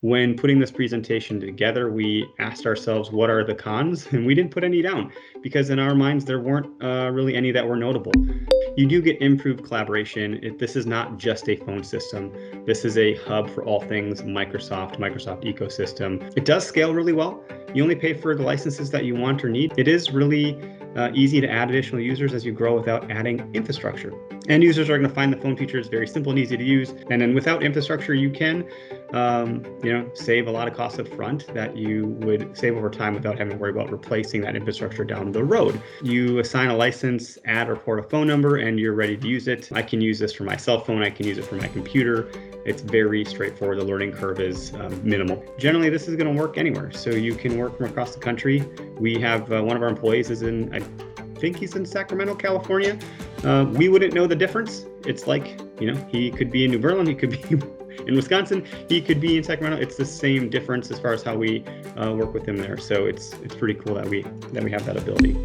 When putting this presentation together, we asked ourselves, what are the cons? And we didn't put any down because in our minds, there weren't really any that were notable. You do get improved collaboration. This is not just a phone system. This is a hub for all things Microsoft ecosystem. It does scale really well. You only pay for the licenses that you want or need. It is really easy to add additional users as you grow without adding infrastructure. End users are going to find the phone features very simple and easy to use. And then without infrastructure, you can save a lot of costs up front that you would save over time without having to worry about replacing that infrastructure down the road. You assign a license, add or port a phone number, and you're ready to use it. I can use this for my cell phone. I can use it for my computer. It's very straightforward. The learning curve is minimal. Generally, this is going to work anywhere. So you can work from across the country. We have one of our employees is in, I think he's in Sacramento, California. We wouldn't know the difference. It's like, he could be in New Berlin, he could be in Wisconsin, he could be in Sacramento. It's the same difference as far as how we work with him there. So it's pretty cool that we have that ability.